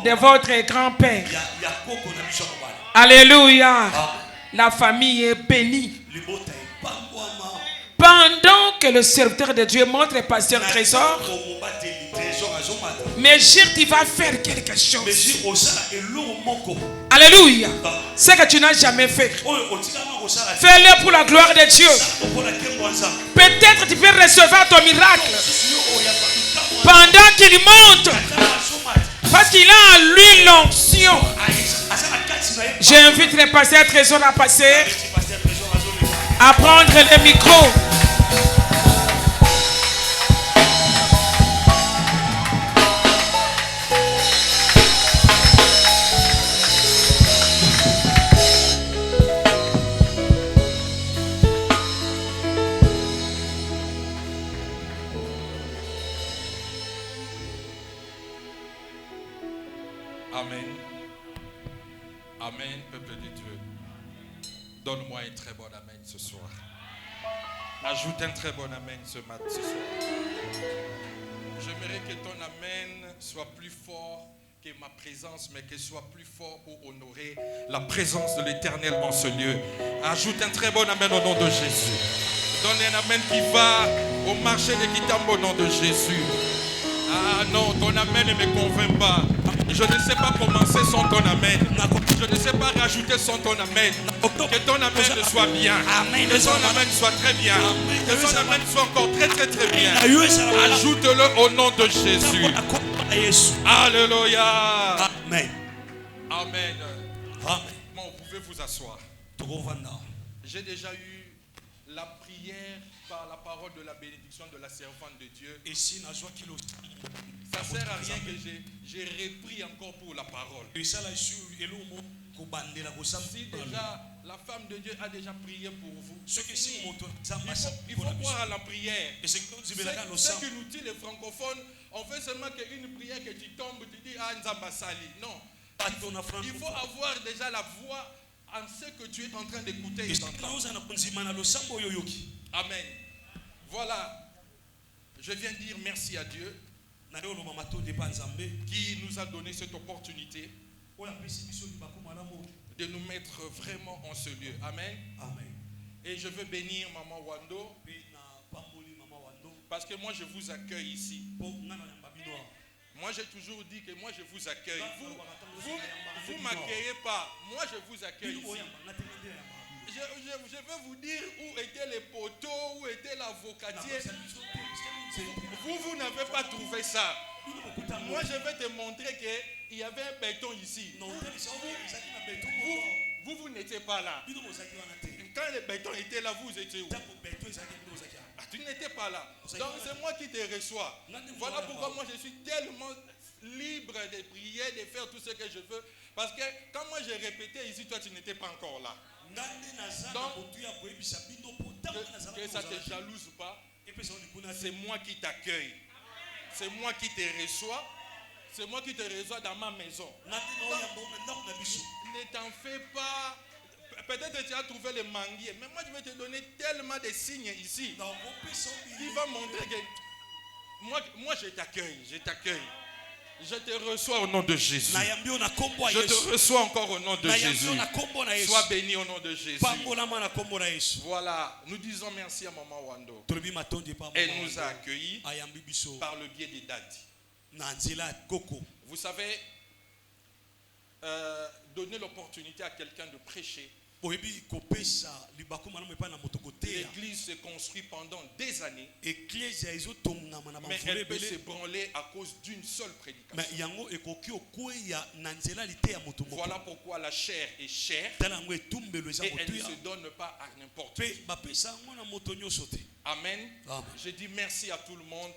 de votre grand-père. Alléluia. La famille est bénie. Pendant que le serviteur de Dieu montre le pasteur Trésor, mais Gilles, tu vas faire quelque chose. Alléluia. Ce que tu n'as jamais fait, fais-le pour la gloire de Dieu. Peut-être tu peux recevoir ton miracle pendant qu'il monte, parce qu'il a en lui l'onction. J'invite le pasteur Trésor à passer, à prendre le micro. Amen. Amen, peuple de Dieu. Donne-moi un très bon amen ce soir. Ajoute un très bon amen ce soir. J'aimerais que ton amen soit plus fort que ma présence, mais qu'il soit plus fort pour honorer la présence de l'Éternel en ce lieu. Ajoute un très bon amen au nom de Jésus. Donne un amen qui va au marché de Kitambo au nom de Jésus. Ah non, ton amen ne me convainc pas. Je ne sais pas commencer sans ton amen. Je ne sais pas rajouter sans ton amen. Que ton amen soit bien. Que ton amen soit très bien. Que ton amen soit encore très très très bien. Ajoute-le au nom de Jésus. Alléluia. Amen. Amen. Amen. Bon, vous pouvez vous asseoir. J'ai déjà eu la prière par la parole de la bénédiction de la servante de Dieu. Ça ne sert à rien que j'ai repris encore pour la parole. Si déjà la femme de Dieu a déjà prié pour vous, il faut croire à la prière. Ce que nous dit les francophones, on fait seulement qu'une prière que tu tombes, tu dis ah Nzambasali. Non. Il faut avoir déjà la voix en ce que tu es en train d'écouter. Amen. Voilà. Je viens dire merci à Dieu qui nous a donné cette opportunité de nous mettre vraiment en ce lieu. Amen. Amen. Et je veux bénir Maman Wando parce que moi je vous accueille ici. Moi j'ai toujours dit que moi je vous accueille. Vous ne m'accueillez pas. Moi je vous accueille ici. Je veux vous dire où étaient les poteaux, où était l'avocatier. Vous n'avez pas trouvé ça. Moi, je vais te montrer qu'il y avait un béton ici. Vous n'étiez pas là. Quand le béton était là, vous étiez où? Tu n'étais pas là. Donc, c'est moi qui te reçois. Voilà pourquoi moi, je suis tellement libre de prier, de faire tout ce que je veux. Parce que quand moi, j'ai répété ici, toi, tu n'étais pas encore là. Donc, que ça ne te jalouse pas. C'est moi qui t'accueille. C'est moi qui te reçois. C'est moi qui te reçois dans ma maison. Ne t'en fais pas. Peut-être que tu as trouvé le manguier. Mais moi, je vais te donner tellement de signes ici qui va montrer que moi je t'accueille. Je t'accueille. Je te reçois au nom de Jésus. Je te reçois encore au nom de Jésus. Sois béni au nom de Jésus. Voilà, nous disons merci à Maman Wando. Elle nous a accueillis par le biais des dadis. Vous savez, donner l'opportunité à quelqu'un de prêcher. L'église se construit pendant des années, mais elle peut s'ébranler à cause d'une seule prédication. Voilà pourquoi la chair est chère et elle ne se donne pas à n'importe qui. Amen. Je dis merci à tout le monde.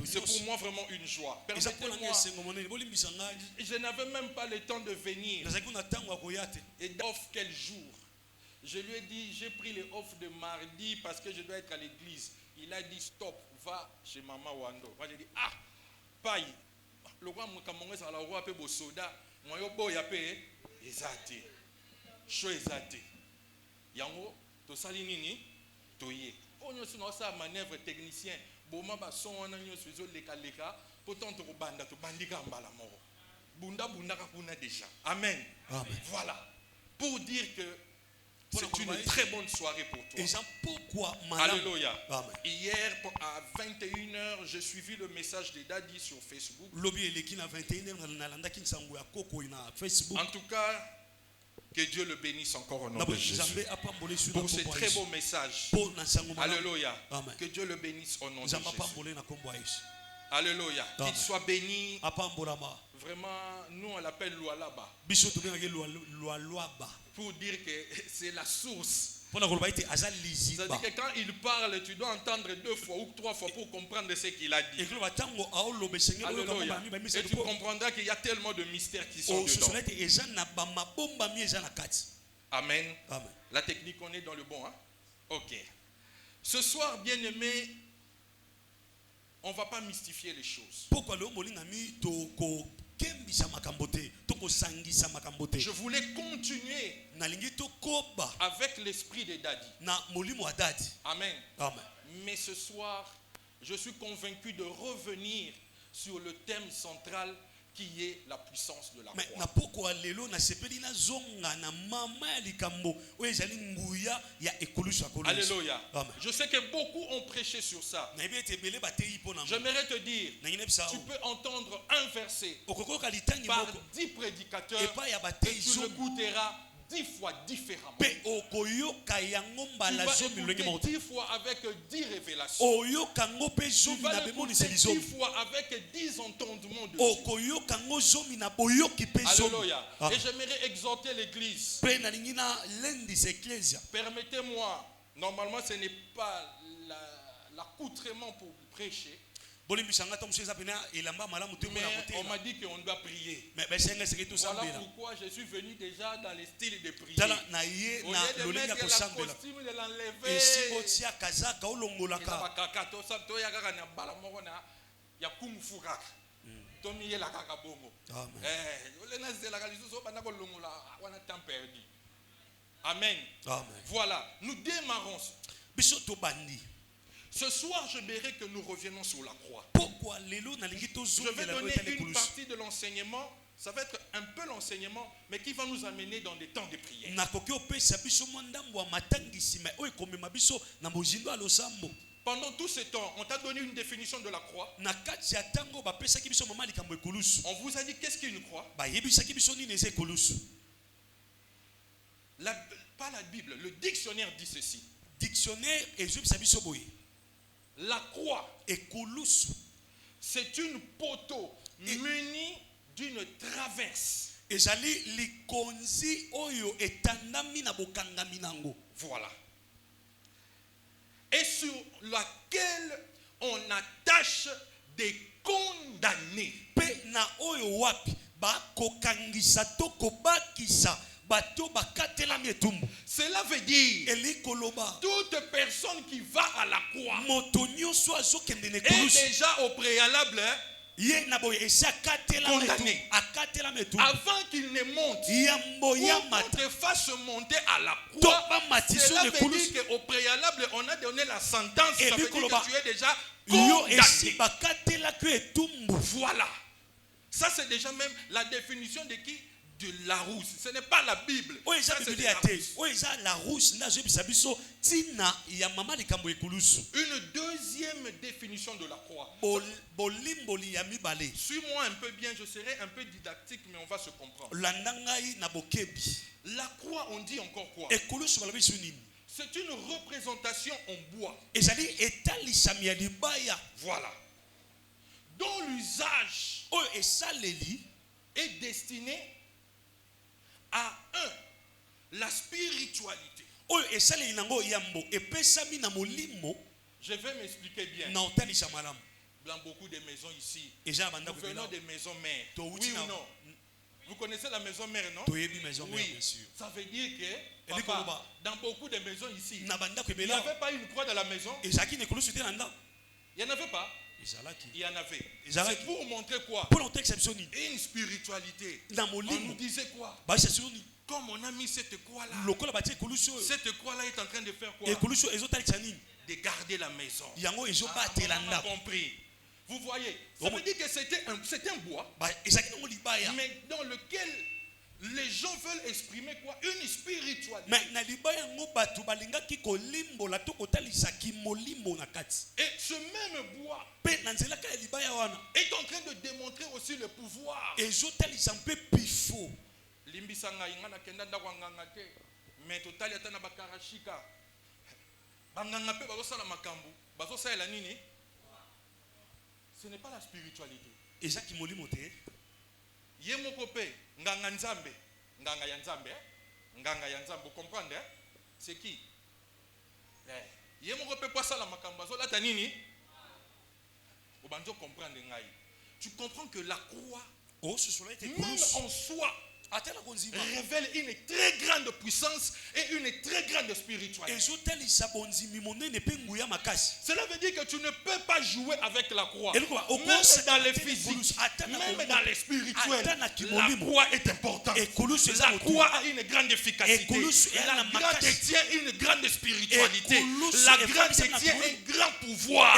C'est pour moi vraiment une joie. Permettez-moi, je n'avais même pas le temps de venir. Et off quel jour? Je lui ai dit, j'ai pris les off de mardi parce que je dois être à l'église. Il a dit stop, va chez Maman Wando. Moi j'ai dit ah, paille. Le roi Moukamongé à la roi pe bosoda. Moi yo bo yape ezate. Cho ezate. Yango to sali nini? Toye. On a sur sa manœuvre technicien. Boma ba son wana nyo suzo leka leka. Pourtant to banda to bandika mbala moro. déjà. Amen. Amen. Voilà. Pour dire que c'est une très bonne soirée pour toi. Alléluia. Amen. Hier à 21h, j'ai suivi le message de Daddy sur Facebook. En tout cas, que Dieu le bénisse encore au nom de Jésus. Pour ce très beau message. Alléluia. Amen. Que Dieu le bénisse au nom de Jésus. Alléluia. Qu'il soit béni. Vraiment, nous on l'appelle Lualaba. Pour dire que c'est la source. C'est-à-dire que quand il parle, tu dois entendre 2 fois ou 3 fois pour comprendre ce qu'il a dit. Alléluia. Et tu comprendras qu'il y a tellement de mystères qui sont dedans. Amen. Amen. La technique, on est dans le bon. Hein? Ok. Ce soir, bien-aimé, on ne va pas mystifier les choses. Je voulais continuer avec l'esprit de Daddy. Amen. Amen. Mais ce soir, je suis convaincu de revenir sur le thème central qui est la puissance de la croix. Alléluia. Amen. Je sais que beaucoup ont prêché sur ça. J'aimerais te dire, tu peux entendre un verset par 10 prédicateurs et tu l'écouteras 10 fois différemment. Tu vas écouter 10 fois avec 10 révélations. Tu vas l'écouter 10 fois avec 10 entendements de Dieu. Alléluia. Et j'aimerais exhorter l'église. Permettez-moi, normalement ce n'est pas l'accoutrement pour prêcher. Mais on m'a dit qu'on doit prier. Voilà pourquoi je suis venu déjà dans le style de prier. Au lieu de mettre la costume, de l'enlever. Amen. Voilà, nous démarrons. Ce soir, j'aimerais que nous reviennons sur la croix. Je vais donner une partie de l'enseignement. Ça va être un peu l'enseignement, mais qui va nous amener dans des temps de prière. Pendant tout ce temps, on t'a donné une définition de la croix. On vous a dit qu'est-ce qu'une croix? Pas la Bible, le dictionnaire dit ceci. La croix, c'est une poteau munie d'une traverse. Voilà. Et sur laquelle on attache des condamnés. Cela veut dire toute personne qui va à la croix est déjà au préalable condamné. Avant qu'il ne monte ou qu'on te fasse monter à la croix, cela veut dire qu'au préalable on a donné la sentence. Ça veut dire que tu es déjà condamné. Voilà. Ça c'est déjà même la définition de qui? De la rousse. Ce n'est pas la Bible. Ça, c'est de la rousse. Une deuxième définition de la croix. Suis-moi un peu bien, je serai un peu didactique, mais on va se comprendre. La croix, on dit encore quoi? C'est une représentation en bois. Voilà. Dont l'usage est destiné à la spiritualité. Je vais m'expliquer bien. Dans beaucoup de maisons ici, nous venons des maisons mères. Oui ou non? Vous connaissez la maison mère, non? Oui, ça veut dire que papa, dans beaucoup de maisons ici, il n'y avait pas une croix dans la maison. Il n'y en avait pas. Il y en avait. C'est pour montrer quoi? Une spiritualité. On nous disait quoi? Comme on a mis cette croix-là, cette croix-là est en train de faire quoi? De garder la maison. On a compris. Vous voyez, ça veut dire que c'était un bois. Mais mais dans lequel les gens veulent exprimer quoi? Une spiritualité. Et ce même bois est en train de démontrer aussi le pouvoir. Mais total yata na bakarashika banganga pe bazosala makambu bazosala nini? Ce n'est pas la spiritualité. Et ça qui molimo te ye moko pe nganga nzambe nganga ya nzambe vous comprenez? C'est qui? Ye moko pe kwa sala makambu bazolata nini? Obanzo comprendre ngai. Tu comprends que la croix même en soi révèle une très grande puissance et une très grande spiritualité. Cela veut dire que tu ne peux pas jouer avec la croix. Même dans les physiques, même dans les spirituels, la croix est importante. La croix a une grande efficacité. La croix détient une grande spiritualité. La croix détient un grand pouvoir.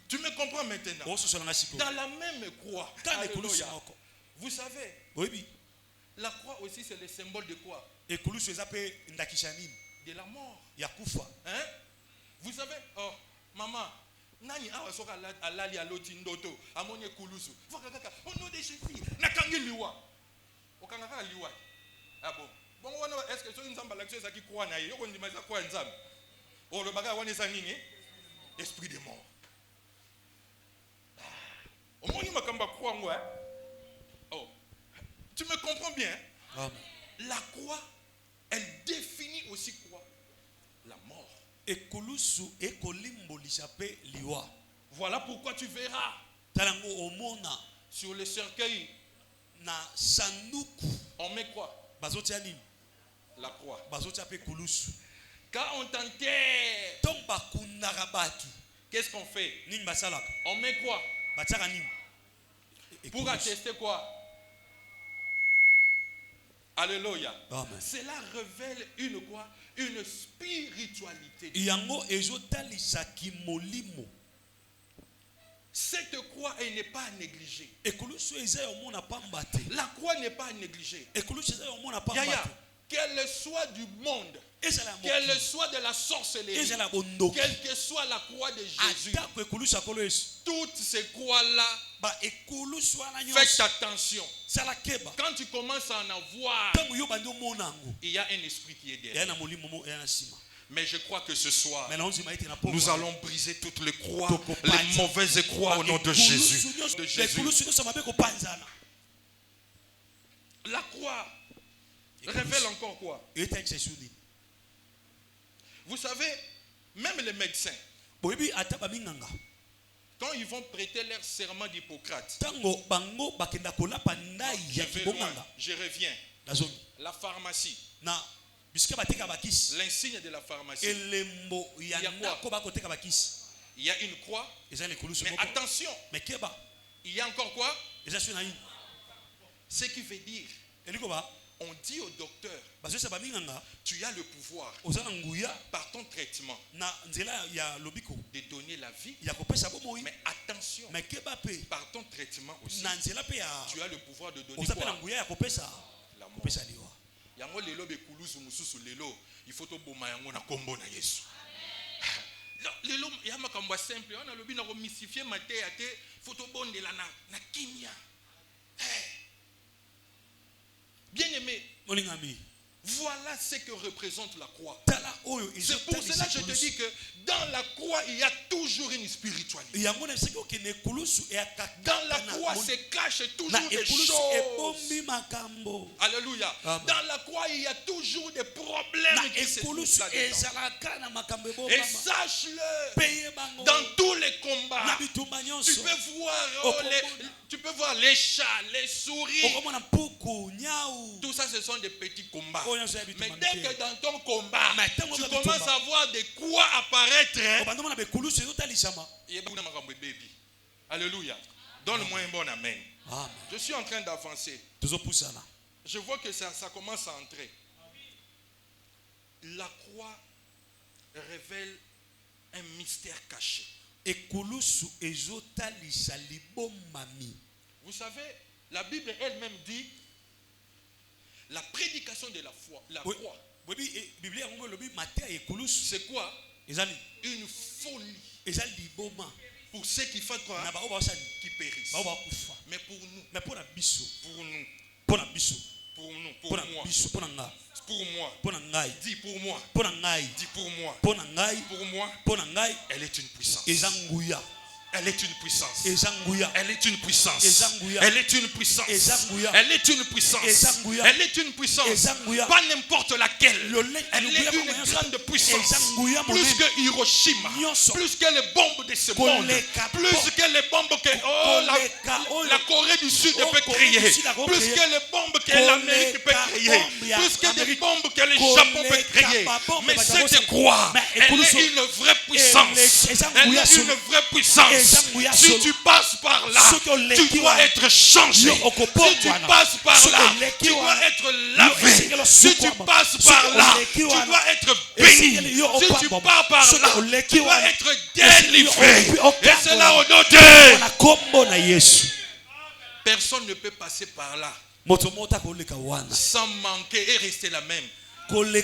Tu me comprends maintenant? Dans la même croix, vous savez, la croix aussi c'est le symbole de quoi? De la mort. Hein? Vous savez, oh, maman, nani awa soka alali aloti ndoto amone kulusu. Au nom de Jésus, nakangi liwa. Okangaka liwa. Ah bon. Bon, est-ce que c'est une zamba l'action qui croit na yo ndima za kwa nzambe? Oh le baga wana za nini? Esprit de mort. Oh, tu me comprends bien? Amen. La croix, elle définit aussi quoi? La mort. Voilà pourquoi tu verras sur le cercueil, on met quoi? La croix. Quand on t'enterre, qu'est-ce qu'on fait? On met quoi? Pour attester quoi? Alléluia. Cela révèle une quoi? Une spiritualité. Cette croix, elle n'est pas à négliger. La croix n'est pas à négliger. Qu'elle soit du monde, qu'elle soit de la sorcellerie, quelle que soit la croix de Jésus, toutes ces croix-là, faites attention. Quand tu commences à en avoir, il y a un esprit qui est derrière. Mais je crois que ce soir, nous allons briser toutes les croix, les mauvaises croix au nom de Jésus. La croix révèle encore quoi? Vous savez, même les médecins, quand ils vont prêter leur serment d'Hippocrate, je reviens. La pharmacie, l'insigne de la pharmacie, il y a quoi? Il y a une croix. Mais attention, il y a encore quoi? Ce qui veut dire, on dit au docteur, tu as le pouvoir par ton traitement de donner la vie. Mais attention, par ton traitement aussi, tu as le pouvoir de donner quoi? La mort. Il faut lelo ya makambo simple on a lobi na mystifier maté ate photo bondela na kimia. Bien aimé, voilà ce que représente la croix. C'est pour cela que je te dis que dans la croix, il y a toujours une spiritualité. Dans la croix se cachent toujours des choses. Alléluia. Dans la croix, il y a toujours des problèmes qui se trouvent là-dedans. Et sache-le, dans tous les combats, tu peux voir les chats, les souris. Tout ça, ce sont des petits combats. Mais dès que dans ton combat, tu commences à voir des croix apparaître. Alléluia. Donne-moi un bon amen. Je suis en train d'avancer. Je vois que ça commence à entrer. La croix révèle un mystère caché. Vous savez, la Bible elle-même dit la prédication de la foi, la croix. C'est quoi? Une folie. Pour ceux qui font quoi? Qui périssent. Mais pour nous, pour moi, dis pour moi, elle est une puissance. Elle est une puissance. Elle est une puissance. Elle est une puissance. Elle est une puissance. Elle est une puissance. Pas n'importe laquelle. Elle est une grande puissance. Plus que Hiroshima. Plus que les bombes de ce monde. Plus que les bombes que la Corée du Sud peut créer. Plus que les bombes que l'Amérique peut créer. Plus que des bombes que le Japon peut créer. Mais cette croix, elle est une vraie puissance. Elle est une vraie puissance. Si tu passes par là, tu dois être changé. Si tu passes par là, tu dois être lavé. Si tu passes par là, tu dois être béni. Si tu pars par là, tu dois être délivré. Et c'est là au nom de personne ne peut passer par là sans manquer et rester la même. Tu ne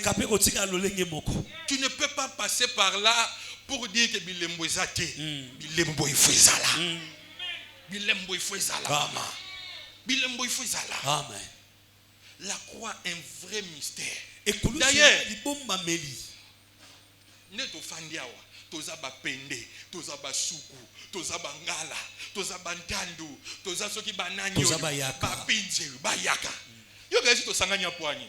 peux pas passer par là pour dire que bilembo ezate, bilembo ifezala, bilembo ifezala, bilembo ifezala. Amen. La croix est un vrai mystère. D'ailleurs, ne to fandiawa, toza ba pende, toza ba suku, toza ba ngala, toza ba ntandu, toza soki bananyo, ba pinje, ba yaka. Yo gazi to sanganya poani.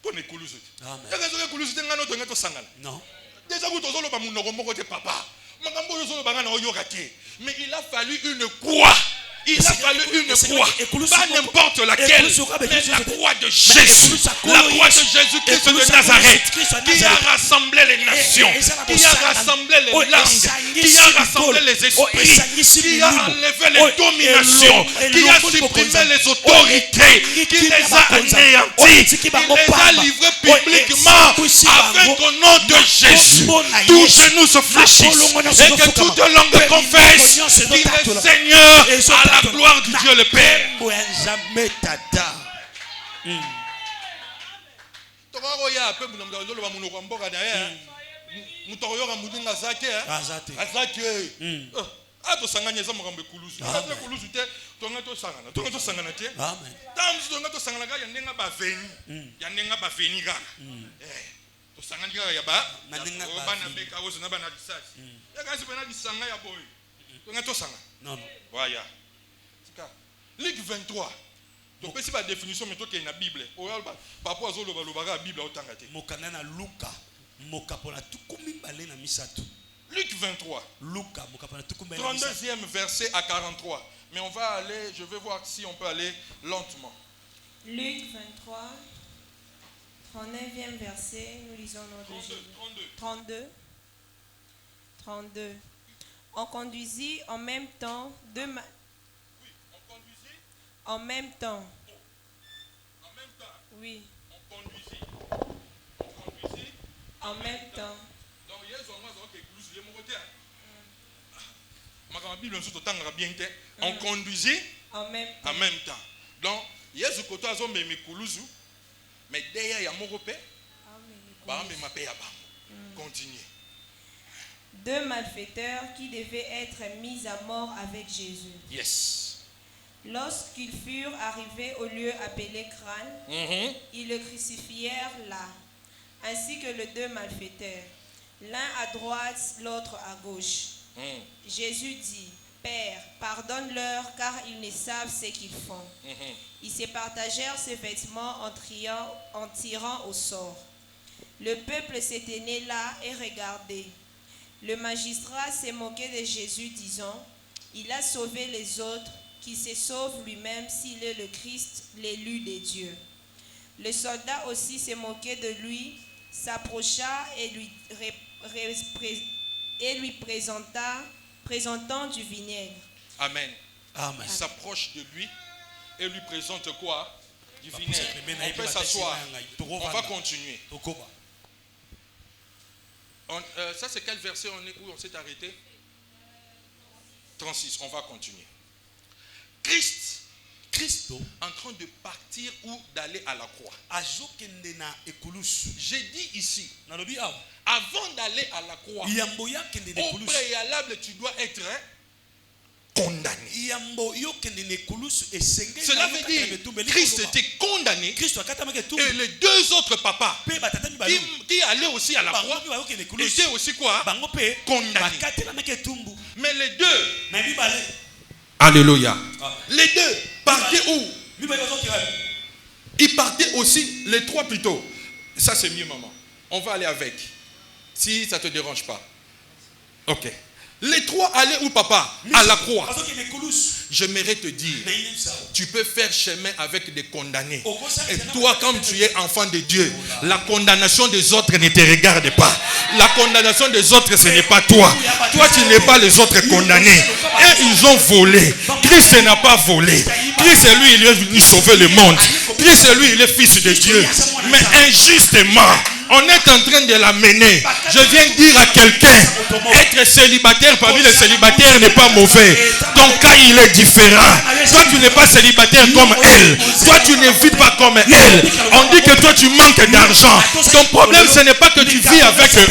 Pour ne kuluzu. Amen. Yo gazi to kuluzu ngano to ngato sangana. Non. Déjà, papa. Mais il a fallu une croix. Il a fallu une croix. Pas n'importe laquelle. Mais la croix de Jésus. La croix de Jésus-Christ de Nazareth. Qui a rassemblé les nations. Qui a rassemblé les langues. Qui a rassemblé les esprits. Qui a enlevé les dominations. Qui a supprimé les autorités. Qui les a anéantis. Qui les a livrés publiquement. Afin qu'au nom de Jésus, tous genoux se fléchissent. Et que toute langue confesse qu'il est Seigneur à la gloire de Dieu le Père. Luc 23. Donc, c'est la définition mais qu'il y a dans la Bible. Papa la Bible Luc 23. 32e verset à 43. Mais on va aller, je vais voir si on peut aller lentement. Luc 23, 39e verset, nous lisons au nom de Jésus. 32. On conduisit en même temps deux en même temps. En même temps. Oui. On conduisit. En même temps. Donc, il y a des gens qui conduisent mon côté. Ma Bible nous entend bien. On conduisit en même temps. Donc, il y a des gens qui ont mais derrière, il y a mon côté. Continuez. Deux malfaiteurs qui devaient être mis à mort avec Jésus. Yes. Lorsqu'ils furent arrivés au lieu appelé Crâne, ils le crucifièrent là, ainsi que les deux malfaiteurs, l'un à droite, l'autre à gauche. Jésus dit, Père, pardonne-leur car ils ne savent ce qu'ils font. Ils se partagèrent ses vêtements en tirant au sort. Le peuple se tenait là et regardait. Le magistrat s'est moqué de Jésus, disant, il a sauvé les autres, qui se sauve lui-même s'il est le Christ, l'élu de Dieu. Le soldat aussi s'est moqué de lui, s'approcha et lui présentant du vinaigre. Amen. Il s'approche de lui et lui présente quoi? Du vinaigre. On peut s'asseoir. On va continuer. Ça c'est quel verset où on s'est arrêté? 36, on va continuer. Christ en train de partir ou d'aller à la croix. J'ai dit ici, avant d'aller à la croix, au préalable, tu dois être condamné. Cela veut dire Christ était condamné et les deux autres papas qui allaient aussi à la croix étaient aussi quoi? Condamnés. Mais les deux, alléluia, les deux partaient où? Ils partaient aussi, les trois plutôt. Ça c'est mieux maman. On va aller avec. Si ça ne te dérange pas. Ok. Les trois allaient où papa? À la croix. J'aimerais te dire, tu peux faire chemin avec des condamnés. Et toi, comme tu es enfant de Dieu, la condamnation des autres ne te regarde pas. La condamnation des autres, ce n'est pas toi. Toi, tu n'es pas les autres condamnés. Et ils ont volé. Christ n'a pas volé. Christ, lui, il est venu sauver le monde. Christ, lui, il est fils de Dieu. Mais injustement, on est en train de l'amener. Je viens dire à quelqu'un, être célibataire parmi les célibataires n'est pas mauvais. Ton cas, il est différent. Toi, tu n'es pas célibataire comme elle. Toi, tu ne vis pas comme elle. On dit que toi, tu manques d'argent. Ton problème, ce n'est pas que tu vis avec eux,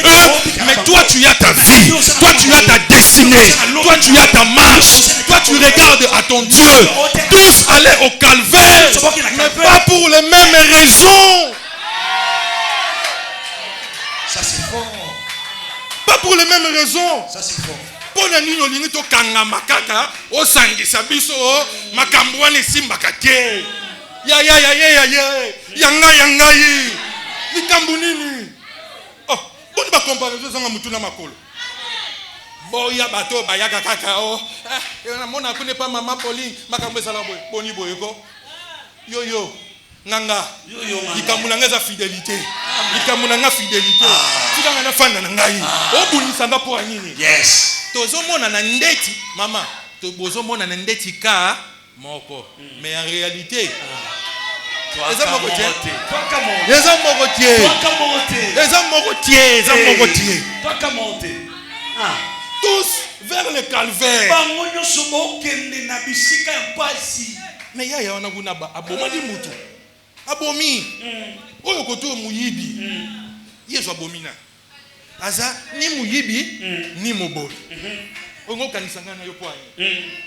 mais toi, tu as ta vie. Toi, tu as ta destinée. Toi, tu as ta marche. Toi, tu regardes à ton Dieu. Tous allaient au calvaire, mais pas pour les mêmes raisons. Ça c'est fort. Pas pour les mêmes raisons. Ça c'est fort. Pour les nino linito kanga makaka o sangisa biso makambwane simbaka te. Ya yanga yi. Likambu nini? Oh, boni ba comparaison zanga mutuna makolo. Boya bato bayaka kaka o. Na mona kune pa mama Pauline makambo sala boy. Boni boyeko. Yo. Nanga. Ikamulanga fidélité. Ikamulanga fidélité. Tikanga na fanda na ngai. Obunisanga po anini. Yes. Tozomona na ndeti mama. Tozomona na ndeti ka moko. Mais en réalité les hommes tous vers le calvaire. Mais il y a un abomi mutu. Abomi. Oyo koto muyibi. Yeso abomina. Aza ni muyibi ni mobori. Ongo kanisanga na yo poani.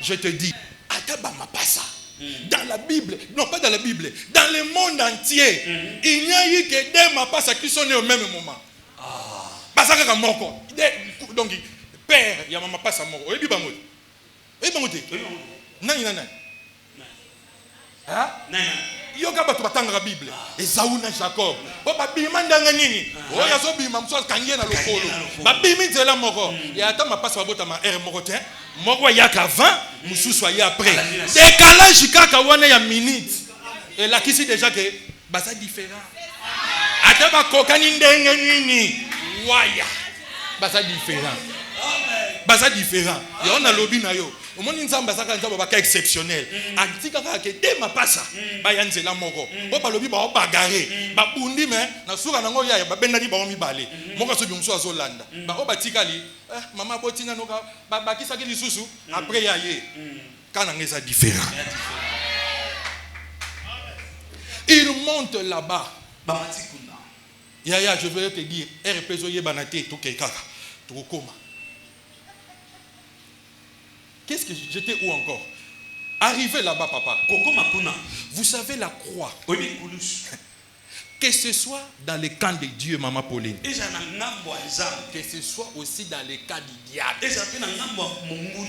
Je te dis, ataba mapasa. Dans la Bible, non pas dans la Bible, dans le monde entier, il n'y a eu que deux mapasa qui sont nés au même moment. Basaka ka moko. Donc père, il y a mapasa moko. Oyebi bango. Oyebi bango te. Nani. Hein? Yoga batu batanga la Bible. Esaú na Jacob. Bo babima ndanga nini? Oya so bima mso kangie na lokolo. Babimi nzela moko. Ya ata mapasa babota ma R moko te. Moko ya ka 20, mususu ya après. Décalage kaka wana ya minute. Et là qui c'est déjà que basa différent. Ata ba kokani ndenge nini? Waya. Basa différent. Basa différent. Ya on a lobby na yo. Au moins nzamba saka nzamba baka exceptionnel. Antika ka ke te mapasa ba yanzela moko. Bo ba lobi ba bagaré. Ba bundi me na suka nango ya ba benda ni ba mibale. Moko so bi mso azolanda. Ba o batikali mama botina noka ba kisaki lisusu après ya ye. Kana ngeza différent. Il monte là-bas. Ba matikuna. Ya je veux te dire RPZO yebanate to kekaka. To koma. Qu'est-ce que j'étais où encore? Arrivé là-bas, papa. Vous savez la croix. Que ce soit dans les camps de Dieu, maman Pauline. Que ce soit aussi dans les cas du diable.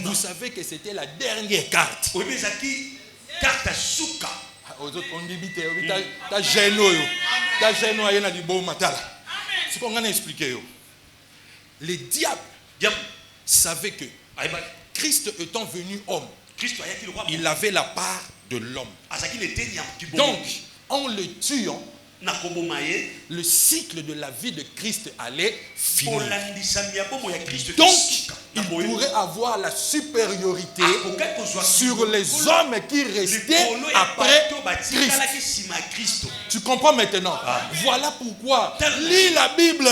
Vous savez que c'était la dernière carte. Aux autres, on dit t'as gêné. T'as gêné. C'est qu'on a expliqué. Les diables savaient que Christ étant venu homme, il avait la part de l'homme. Donc, en le tuant, le cycle de la vie de Christ allait finir. Donc, il pourrait avoir la supériorité sur les hommes qui restaient après Christ. Tu comprends maintenant? Voilà pourquoi, lis la Bible.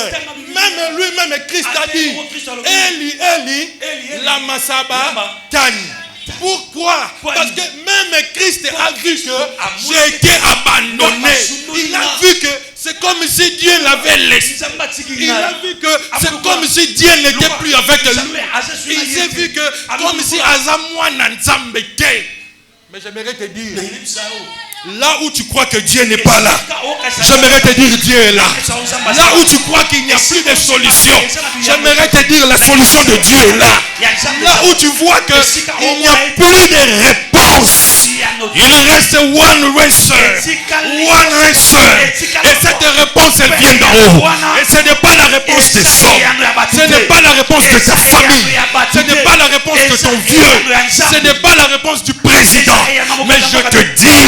Même lui-même, Christ a dit, Eli, Eli, lama sabachthani. Pourquoi? Parce que même Christ a vu que j'ai été abandonné. Il a vu que c'est comme si Dieu l'avait laissé. Il a vu que c'est comme si Dieu n'était plus avec lui. Il s'est vu que comme si Azamwa Nanzambe. Mais j'aimerais te dire, là où tu crois que Dieu n'est pas là, j'aimerais te dire Dieu est là. Là où tu crois qu'il n'y a plus de solution, j'aimerais te dire la solution de Dieu est là. Là où tu vois qu'il n'y a plus de réponse, il reste one answer. Et cette réponse, elle vient d'en haut. Et ce n'est pas la réponse des hommes. Ce n'est pas la réponse de ta famille. Ce n'est pas la réponse de ton vieux. Ce n'est pas la réponse du président. Mais je te dis,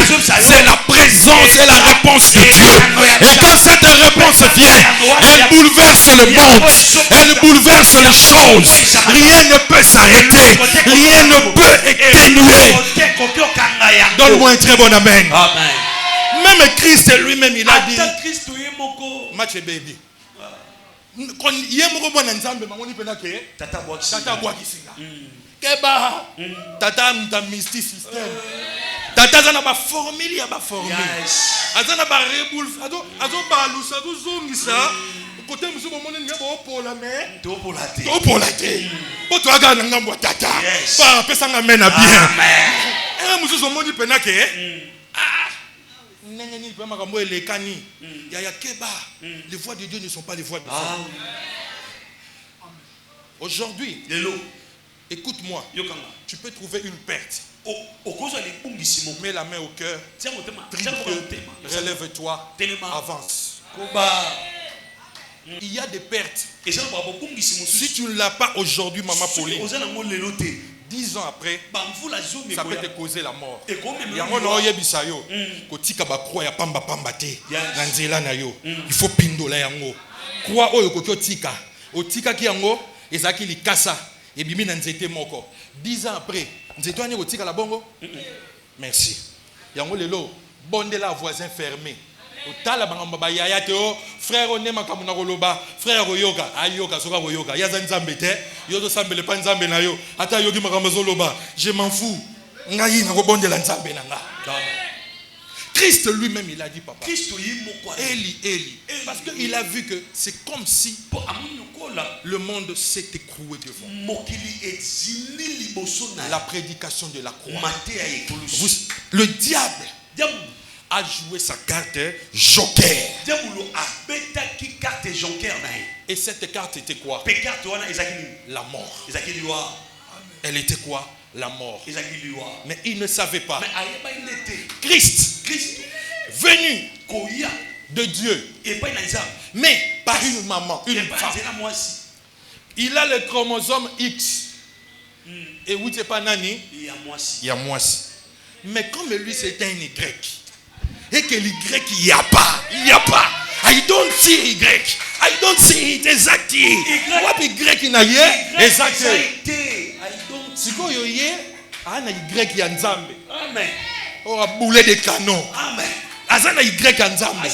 c'est la présence et la réponse de Dieu. Et quand cette réponse vient, elle bouleverse le monde. Elle bouleverse les choses. Rien ne peut s'arrêter. Rien ne peut exténuer. Donne-moi un très bon amen. Même Christ lui-même, il a dit, match baby. Keba, tata mta mystic system. Tata zana ba formule ya ba formule. Azana ba reboul, azo ba lusa do zongisa. Côté musu bomone nga bo pola me. To pola te. Po to aga ngambo tata. Ba pesa nga mena bien. Amen. Musu zomoni pena ke. Nengeni pe makambo elekani. Ya keba. Les voix de Dieu ne sont pas les voix de l'homme. Aujourd'hui, écoute-moi, tu peux trouver une perte. Mets la main au cœur, relève-toi, avance. Il y a des pertes. Si tu ne l'as pas aujourd'hui, maman Pauline, 10 ans après, ça peut te causer la mort. Il faut pindola yango. Quoi oyo tika? Otika ki yango ezaki likasa. Et bimi na nzete moko 10 ans après nzete ani kotika la bongo. Merci yango lelo bondela voisin fermé otala bangamba ba yaya te o frère onema kamuna koloba frère oyoka ayoka soka koyoka yaza nzambe te yozo sambele pa nzambe na yo ata yoki makambo zoloba je m'en fous ngai na ko bondela nzambe na nga. Christ lui-même il a dit papa Eli Eli parce qu'il a vu que c'est comme si le monde s'est écroué devant la prédication de la croix. Le diable a joué sa carte joker. Et cette carte était quoi? La mort. Elle était quoi? La mort. Mais il ne savait pas. Christ venu de Dieu, mais par une maman, une femme. Il a le chromosome X. Et où c'est pas nani? Il y a moi. Mais comme lui c'est un Y, et que l'Y il n'y a pas. I don't see Y. I don't see it exactly. What Y na ye? Exactly. Siko yo ye, ana Y ya nzambe. Amen. On a boulé des canons. Amen. Azana Y ya nzambe.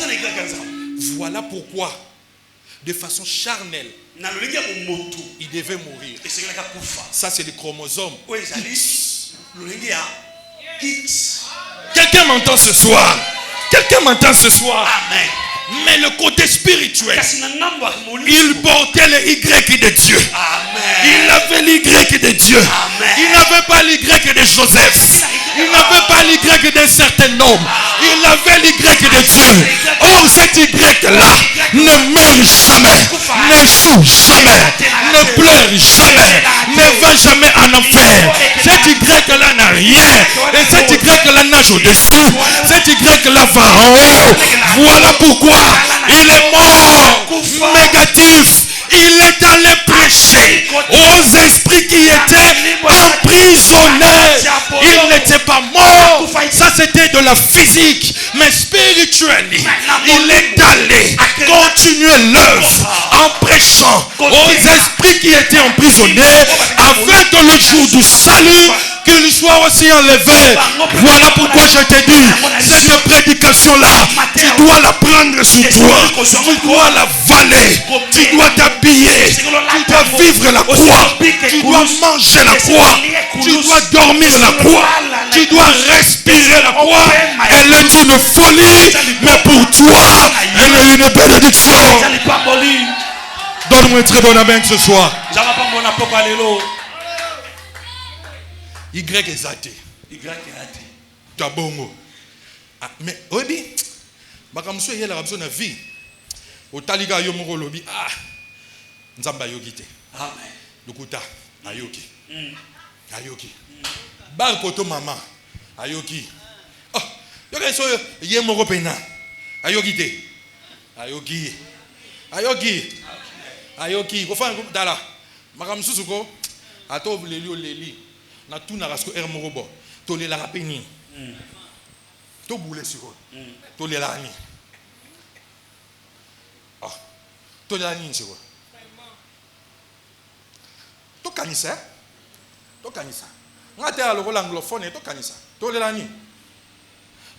Voilà pourquoi, de façon charnelle, il devait mourir. Ça c'est le chromosome X. Quelqu'un m'entend ce soir? Amen. Mais le côté spirituel, il portait le Y de Dieu. Amen. Il avait l'Y de Dieu. Amen. Il n'avait pas l'Y de Joseph. Il n'avait pas l'Y d'un certain homme. Il avait l'Y de Dieu. Or cet Y-là ne meurt jamais, n'échoue jamais, ne pleure jamais, ne va jamais en enfer. Cet Y-là n'a rien. Et cet Y-là nage au-dessous. Cet Y-là va en haut. Voilà pourquoi il est mort négatif. Il est allé prêcher aux esprits qui étaient emprisonnés. Il n'était pas mort. Ça c'était de la physique, mais spirituellement, il est allé continuer l'œuvre en prêchant aux esprits qui étaient emprisonnés, afin que le jour du salut, qu'il soit aussi enlevé. Voilà pourquoi je te dis, cette prédication-là, tu dois la prendre sur toi, tu dois la valer, tu dois t'habiller, tu dois vivre la croix, tu dois manger la croix, tu dois dormir la croix, tu dois respirer la croix. Elle est une folie, mais pour toi, elle est une bénédiction. Donne-moi un très bon amen ce soir. Y ezate. Tabongo. Mais obi, makamso yela kapso na vie. Otalika yo moko lobi nzamba yogite. Amen. Lukuta ayoki. Ayoki. Bar poto mama ayoki. Yoka so ye moko pena. Ayokite. Ayoki. Ayoki. Ayoki. Ko fa dala. Makamso suko ato leli. Na tout na rasko er morobo to le la rapeni to boule siko to le la ni to le la ni siko to kanisa ngate a lokola anglophone to kanisa to le la ni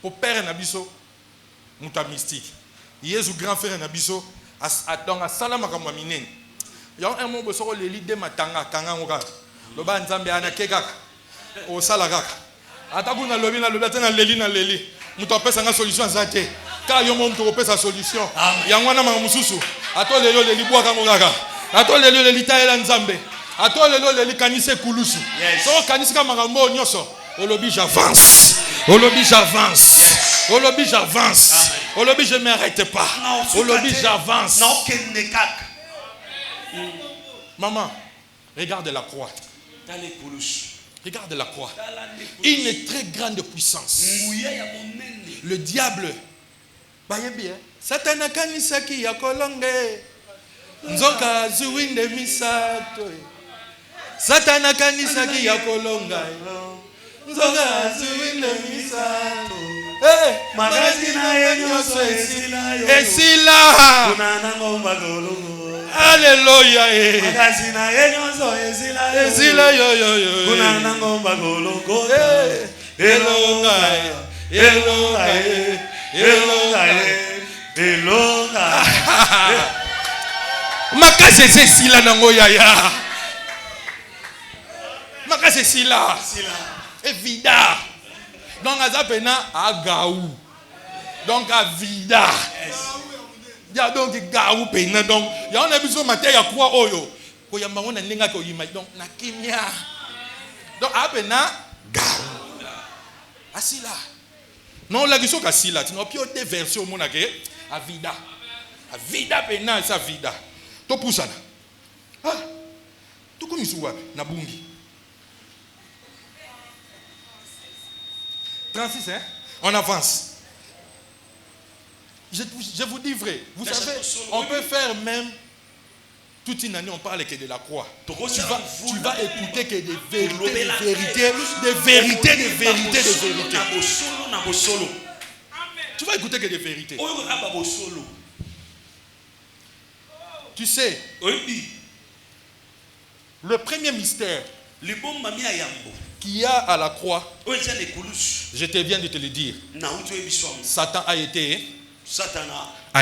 pour père na biso muta mystique Yesu grand frère na biso donc salama kama minene ya un mot bosoko le lide matanga kanga ngoka loba nzambe anakeka o sala kaka atakuna lobi na lobi tena leli muto pesa nga solution zate ka yo mo muto pesa solution yango na mususu ato lelo leli bwa kango kaka ato lelo leli taela nzambe ato lelo leli kanise kulusu so kanise ka makambo nyoso olobi j'avance olobi je m'arrête pas olobi j'avance maman regarde la croix. Regarde la croix. Une très grande puissance. Le diable. Satana kanisaki ya kolonge. Nzoka zuwinde misato. Satana kanisaki ya kolonga. Nzoka zuwinde misato. Magazina yenyoso esila. Kunana ngomba golongo. Alléluia. Magazina yenyoso esila yo. Kunana ngomba golongo. Elonga. Makase esila nango yaya. Makase esila. Evida. Donc azapena agaou. Donc avida. Ya donc gaou pena donc ya on a besoin matin ya quoi oyo. Ko ya mango na ndinga ko yima donc na kimia. Donc apena gaou. Asila. Non la giso ka sila, tu n'as plus des versions mona ke avida. Avida pena sa vida. To pusana. To komi suwa na bungi. 36 hein? On avance. Je vous dis vrai. Vous savez, on peut faire même toute une année, on parle que de la croix. Tu vas écouter que des vérités. Tu vas écouter que des vérités. Tu sais, le premier mystère qu'il y a à la croix, je te viens de te le dire. Satan a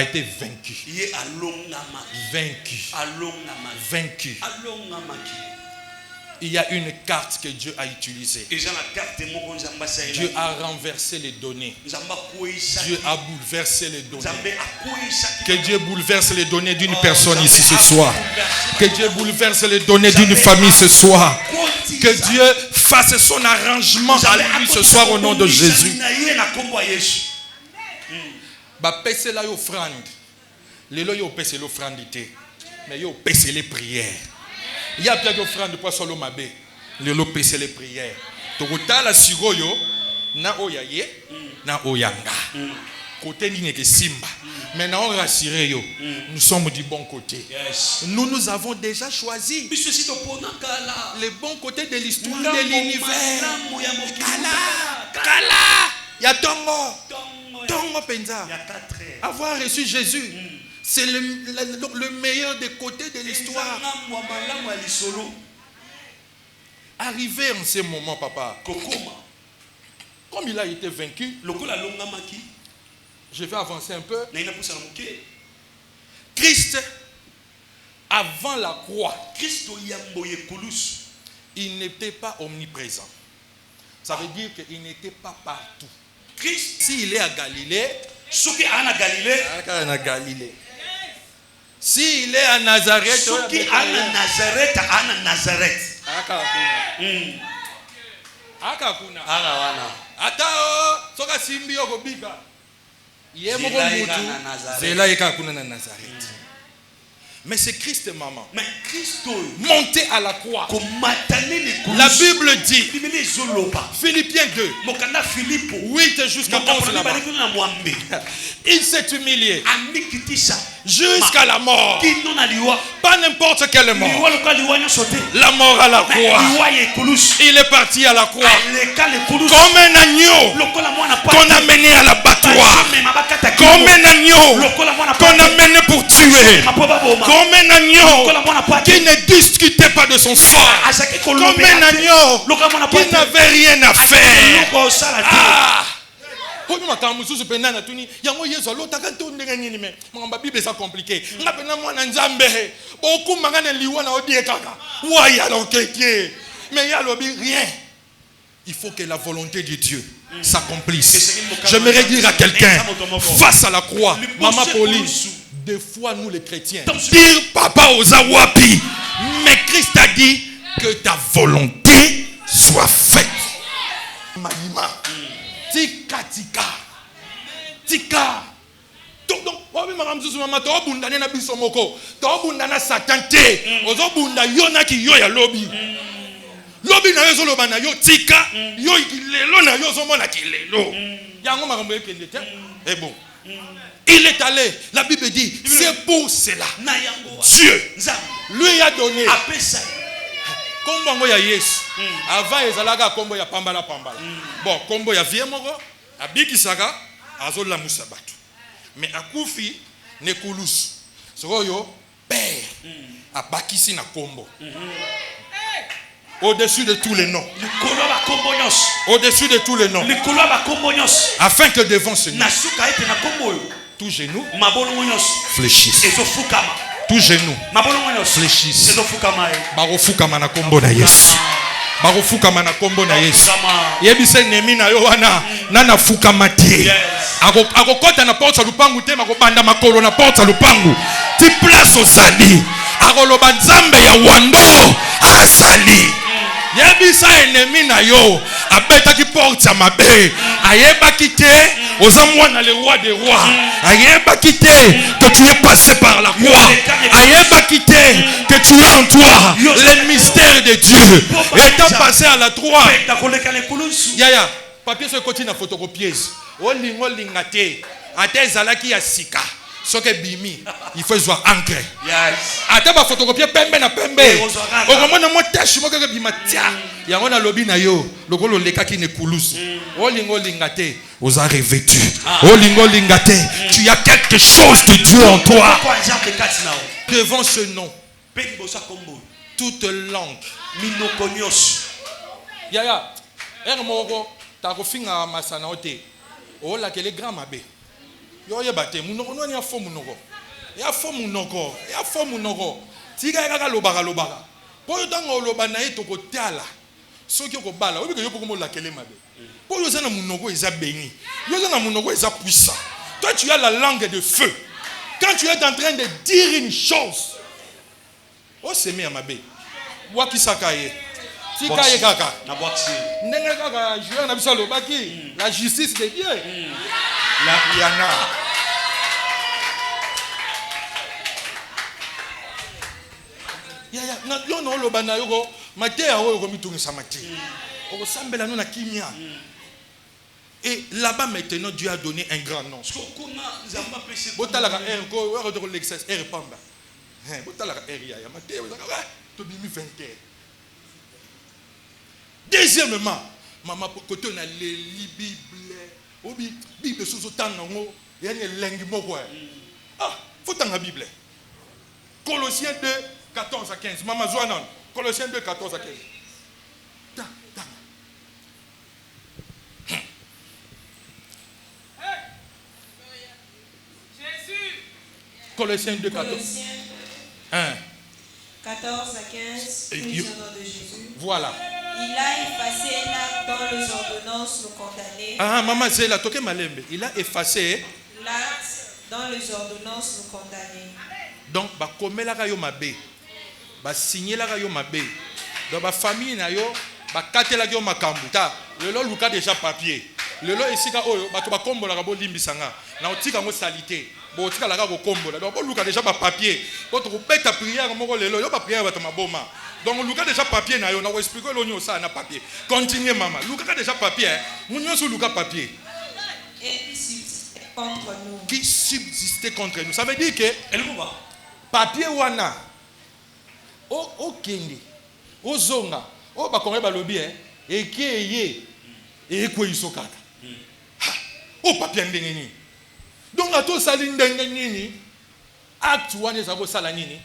été vaincu. Vaincu. Il y a une carte que Dieu a utilisée. Dieu a renversé les données. Dieu a bouleversé les données. Que Dieu bouleverse les données d'une personne ici ce soir. Que Dieu bouleverse les données d'une famille ce soir. Que Dieu fasse son arrangement à lui ce soir au nom de Jésus. Pèse la offrande. Les lois pèse l'offrande. Mais yo pèse les prières. Il y a bien d'offrande pour solo mabe. Les lois pèse les prières. Tokota la sigoyo na oyaye na oyanga. Côté ligne que simba. Maintenant on rassure yo. Nous sommes du bon côté. Nous avons déjà choisi les bons côtés de l'histoire de l'univers. Kala. Il y a Tongo Penza. Avoir reçu Jésus, c'est le meilleur des côtés de l'histoire. Arrivé en ce moment, papa, comme il a été vaincu, je vais avancer un peu. Christ, avant la croix, il n'était pas omniprésent. Ça veut dire qu'il n'était pas partout. Christ, s'il est à Galilée, s'il est à Nazareth, mais c'est Christ, maman. Monté à la croix. La Bible dit, Philippiens 2, 8 jusqu'à 11 là-bas, il s'est humilié jusqu'à la mort. Pas n'importe quelle mort. La mort à la croix. Il est parti à la croix comme un agneau qu'on a mené à l'abattoir, comme un agneau qu'on a mené pour tuer, comme un agneau qui ne discutait pas de son sort, comme un agneau qui n'avait rien à faire. C'est compliqué. Mais il y a rien. Il faut que la volonté de Dieu s'accomplisse. J'aimerais dire à quelqu'un, face à la croix, Maman Pauline, des fois nous les chrétiens, dire papa aux awapi, mais Christ a dit que ta volonté soit faite. Tika tika tika. Donc maman to bunda na biso moko to bunda na satan te ozo bunda yona ki yo ya lobi lobi na yo loba na yo tika yo kilelo na yo zo mona kilelo yango makambo ekende te. Et bon, il est allé, la Bible dit, c'est pour cela Dieu lui a donné kombo ya Yesu. Avant ezalaga kombo ya pambala. Bon, kombo ya vie moko abikisaka azola musabatu. Mais akufi ne kulus. Soyo père abakisi na kombo. Au-dessus de tous les noms. Au-dessus de tous les noms. Afin que devant ce nom, tout genou fléchisse. Tout genou fléchisse. Barofukama na kombo na Yesu. Barofukama na kombo na Yesu. Yebise nemi na yo wana nana fukamati. Akokota na porte lupangu te makobanda makolo na porte lupangu. Ti place osali. Akoloba nzambe ya wando asali. Yebisa ennemi na yo abeta ki porte ya mabe ayeba kite ozamwana le roi des rois ayeba kite que tu es passé par la croix ayeba kite que tu es en toi les mystères de Dieu étant passé à la croix. Yaya papier sur côté na photocopieuse olingo lingate atezalaki ya sika soke bimi il faut voir encre. Yes. Ata ba photocopier pembe na pembe. Okomona mo tache mo ke bima tia. Yango na lobi na yo lokolo lekaki ne kulusu. Olingo lingate oza revêtu. Olingo lingate tu as quelque chose de Dieu en toi. Devant ce nom toute langue minokonyos. Yaya moko ta ko finga masana ote. O la ke le grand mabe. Yo ye bate munoko no ya fomu noko ya fomu noko ya fomu noko tika kaka lobaka po yo tango loba na ye tokotala soki ko bala obi ke yo poko la kele mabe po yo zana munoko eza béni yo zana munoko eza puissant. Toi tu as la langue de feu quand tu es en train de dire une chose o semi ya mabe waki sakaye tika ye kaka na boxi ndenge kaka joueur na biso lobaki la justice de Dieu. La piana. Yo no lo bana yoko matea ho yoko mitungisa mate. Oko sambela no na kimia. Et là-bas maintenant Dieu a donné un grand nom. Botalaka er ko wa ko l'excess er pamba. Botalaka er ya matea to bimi 20. Deuxièmement, maman côté on a les Bible obi Bible sous tanga ngo yene lengi moko. Ah, faut tanga Bible. Colossiens 2 14 à 15. Maman Zoanan, Colossiens 2 14 à 15. Colossiens 2 14. 14 à 15. De Jésus. Voilà. Il a effacé l'acte dans les ordonnances le condamné. Ah, maman, c'est la toque malembe. Il a effacé l'acte dans les ordonnances le condamné. Donc, bah comme la rayo mabe, bah signer la rayo mabe. Donc, bah famille na yo, bah kate la rayo makambu. Ta, le lo luka déjà papier. Le lo ici ka oyo, bah tu bah combo la rabo limbisanga. Na otika ngo salité. Bon, otika la rabo combo la. Donc, bah luka déjà bah papier. Quand tu répètes ta prière, mo le lo, yo bah prière bah ta maboma. Donc, luka déjà papier na yo, na expliquer l'onyo ça na papier. Continuez maman. Luka déjà papier. Munyo sou luka papier. Et qui subsistait contre nous. Qui subsistait contre nous. Ça veut dire que papier wana o kende o zonga o ba kongé ba lobi e kieye e ko isokaka o papier ndenge nini donc ato sali ndenge nini acte wana za ko sala nini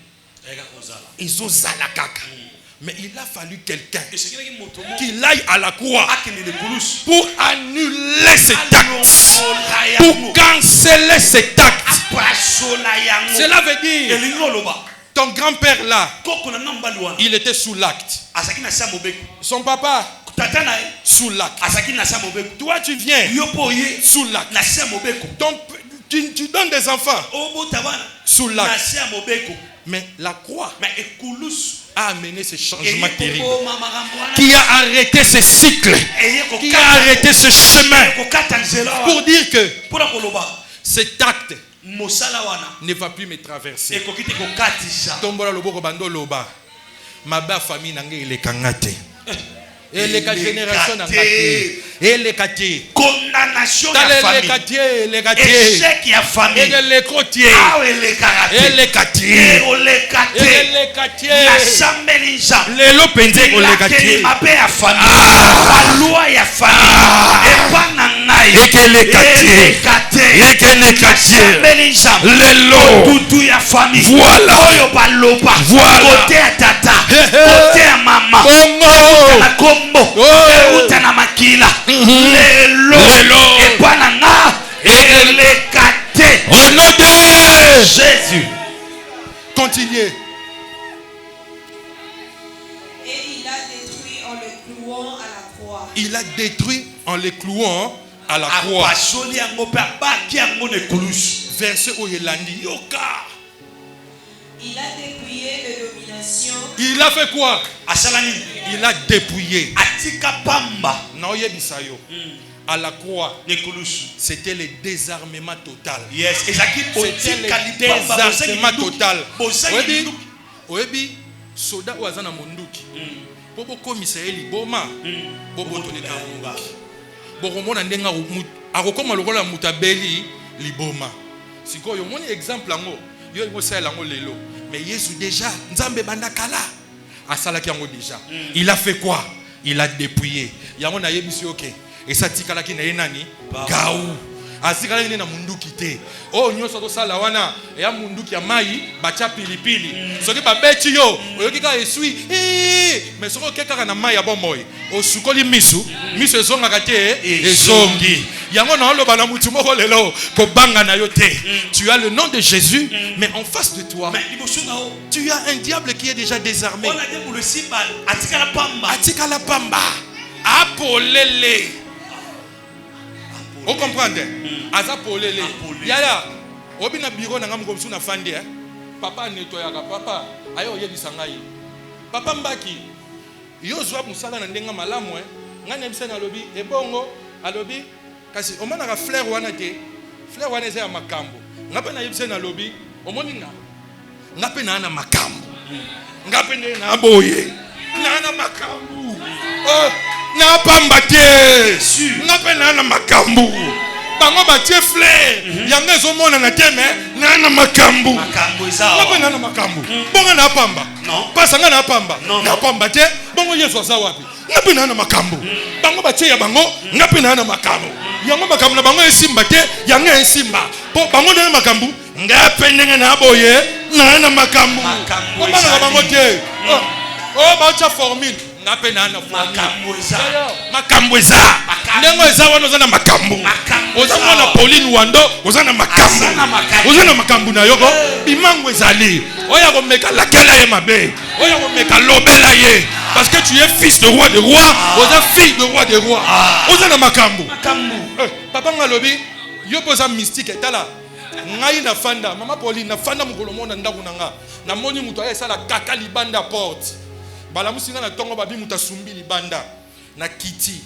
izo zala kaka. Mais il a fallu quelqu'un qui aille à la croix pour annuler cet acte, pour canceller cet acte. Cela veut dire, ton grand-père là, il était sous l'acte. Son papa, sous l'acte. Toi, tu viens sous l'acte. Tu donnes des enfants sous l'acte. Mais la croix a amené ce changement terrible, qui a arrêté ce cycle, qui a arrêté ce chemin, pour dire que cet acte ne va plus me traverser. Tombola loboko bando loba, ma ba famille nange il est kangate. Et les générations n'engagées. Et les quartiers. Condamnation de la famille. Les quartiers. Échec de la famille. Et les côtiers. Et les quartiers. Et les quartiers. Et les quartiers. Les lopendés. Et les quartiers. Ma paix à famille. La loi à famille. Et pas nanai. Et que les quartiers. Et que les quartiers. Les lots. Tout ya famille. Voilà. Voilà. Côté à tata. Côté à maman. Bongo. Utana makila lelo et banana et les catés au nom de Jésus. Continuez. Et il a détruit en le clouant à la croix. Il a détruit en les clouant à la croix. Verset où il a dit yoka. Il a dépouillé de domination. Il a fait quoi? Il a dépouillé. À la croix, c'était le désarmement total. C'était le désarmement total. Oebi, soda wazana monduki. Bobo komisa eli boma. Bobo toleka monduki. Bobo mona ndenga akokoma lokola mutabeli liboma. Siko yo moni exemple ango. Yo ngo sala ngo lelo. Mais Jésus déjà, Nzambe bandakala. Asalaki yango déjà. Il a fait quoi? Il a dépouillé. Yango na yebisi ok. Et ça tikala ki na yenani? Gaou. Asikala ni na munduki te. Oh nyoso to sala wana ya munduki ya mai bacha pilipili. Soki ba beti yo, oyoki ka esui. Mais soko keka na mai ya bomoy. Osukoli misu, misu ezonga kate ezongi. Yango na loba na mutu moko lelo ko banga na yo te. Tu as le nom de Jésus, mais en face de toi, tu as un diable qui est déjà désarmé. Atikala pamba. Apolele. Vous comprenez? Azapolele. Yaya. Obina biro na ngam komsu na fandi Papa nettoyaka papa. Ayo yebisa ngai. Papa mbaki. Yo zwa musala na ndenga malamu ngane bisa na lobi ebongo alobi kasi omana ka fleur wana te. Fleur wana eza ya makambo. Ngape na yebisa na lobi omoninga. Ngape na ana makambo. Ngape na boye. Na ana makambo. Oh, na pamba te. Ngape na ana makambo. Bango batie fleur. Yanga ezomona na teme na ana makambo. Makambo eza. Ngape na ana makambo. Bonga na pamba. Non. Pasanga na pamba. Na pamba te. Bongo Yesu aza wapi? Ngape na ana makambo. Bango batie ya bango. Ngape na ana makambo. yango makambu na bango esimba te yango esimba po bango na makambu ngape ndenge na boye na makambu po bana bango te oh ba cha formule ngape na makambu eza ndengo eza wana ozana makambu ozana na Pauline Wando ozana makambu na yoko bimango ezali oya ko meka lakela ye mabe oya ko meka lobela ye parce que tu es fils de roi des rois oza fille de roi des rois ozana makambu papa ngalobi yo poza mystique etala ngai na fanda mama Pauline na fanda mukolo mona ndako nanga na moni muto aya sala kaka libanda porte bala musinga na tongo babi muta sumbi libanda na kiti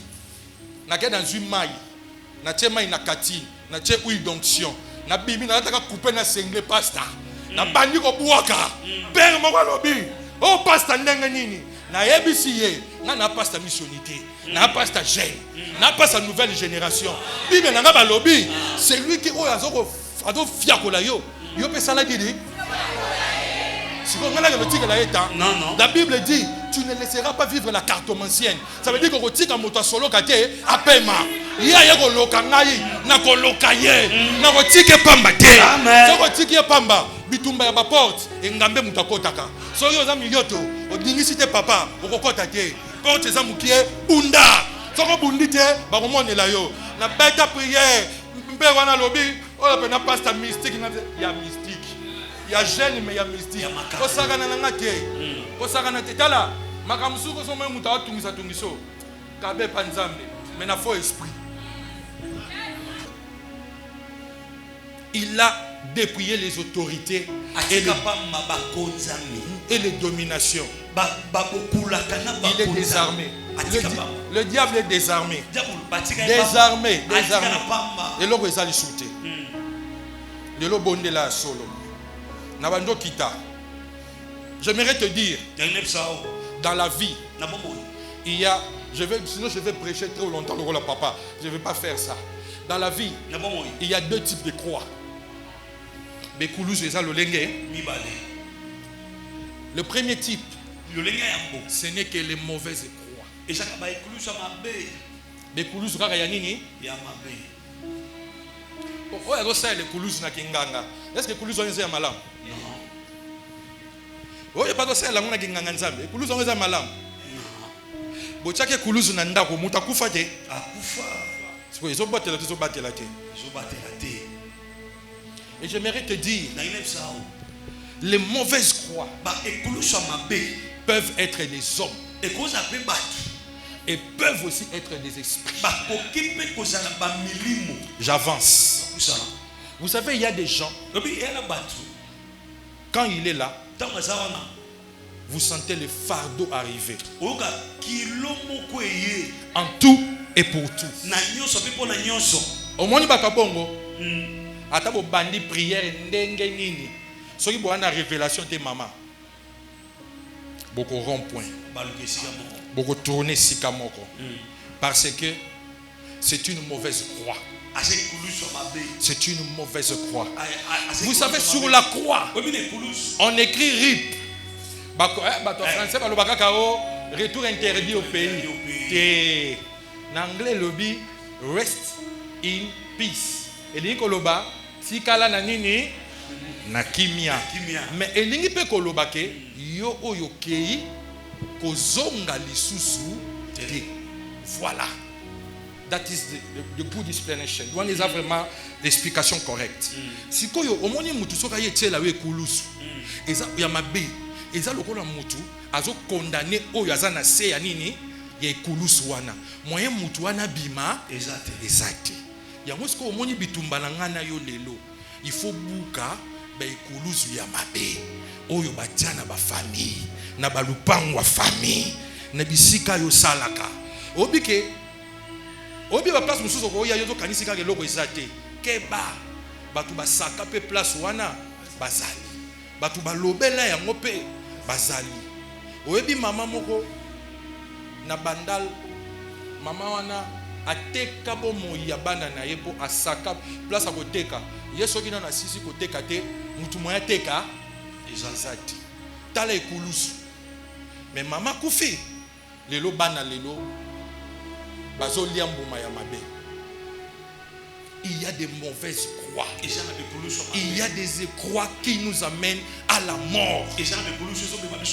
na ke dans une maille na tie maille na kati na tie huile d'onction na bibi na taka couper na sengle pasta na bandi ko buaka père moko lobi oh pasta ndenge nini na yebisi ye na pasta missionité na pasta jeune na pasta nouvelle génération bibi na ba lobi c'est lui qui ado fiakola yo pesa la didi. Non. La Bible dit, tu ne laisseras pas vivre la cartomancienne. Ça veut dire que tu as moto solo kate apema. Ya ya ko loka ngai na ko loka ye. Na ko tike pamba te. So ko tike pamba bitumba ya ba porte engambe muta kotaka. So yo za miyoto odingisi te papa okokota te. Porte za mukie bunda. So ko bundite ba ko monela yo. Na beta prière mpe wana lobi ola pena pasteur mystique na ya mystique. Il y a jeune mais il y a mystique. Au sagana nanga te. Au sagana te tala. Makamsu ko so me muta tungisa tungiso. Kabe panzambe. Mais na faux esprit. Il a dépouillé les autorités et les dominations. Il est désarmé. Le diable est désarmé. Désarmé. Et l'eau est allé sauter. De l'eau bonde la solo. Nabando kita. J'aimerais te dire, dans la vie, il y a, sinon je vais prêcher trop longtemps le rôle à papa. Je ne vais pas faire ça. Dans la vie, il y a deux types de croix. Le premier type, ce n'est que les mauvaises croix. Est-ce que Koulouse est malam? Non. Oh, il n'y a pas de ça, la monnaie qui est ensemble. Koulouse est malam. Non. Bochake Koulouse nanda ko mutakufa te. Akufa. C'est quoi? Ils ont battu la tête. Et j'aimerais te dire, les mauvaises croix peuvent être des hommes. Et peuvent aussi être des esprits. J'avance. Vous savez, il y a des gens, quand il est là, vous sentez le fardeau arriver. En tout et pour tout. Au moins, atabo bandi prière ndenge nini. Soki bo na révélation de maman. Boko rond point. Boko tourner sikamoko. Parce que c'est une mauvaise croix. C'est une mauvaise croix. Vous savez, sur la croix, on écrit RIP. Français, retour interdit au pays. En anglais, lobby, rest in peace. Et dit koloba, si kala na nini na kimia. Mais elingi pe koloba ke yo oyo kei kozonga lisusu te. Voilà. That is the good explanation. On les a vraiment l'explication correcte. Si koyo omoni mutu soka ye tshela we kulusu. Eza ya mabe. Eza lokola mutu azo condamner oyo azana se ya nini ye kulusu wana. Moyen mutu wana bima ezate. Yango siko omoni bitumba na ngana yo lelo. Il faut buka ba ekulusu ya mabe. Oyo batiana ba famille, na ba lupango wa famille, na bisika yo salaka. Obike obi ba place mususu ko ya yo kanisi ka loko ezate. Keba batu basaka pe place wana bazali. Batu balobela yango pe bazali. Oyebi mama moko na bandal mama wana ateka bo moya bana na yebo asaka place akoteka yeso kina na sisi koteka te mutu moya teka ezazati tala ekulusu mais mama kufi lelo bana lelo bazo lia mbuma ya mabe il y a des mauvaises croix. Il y a des croix qui nous amènent à la mort.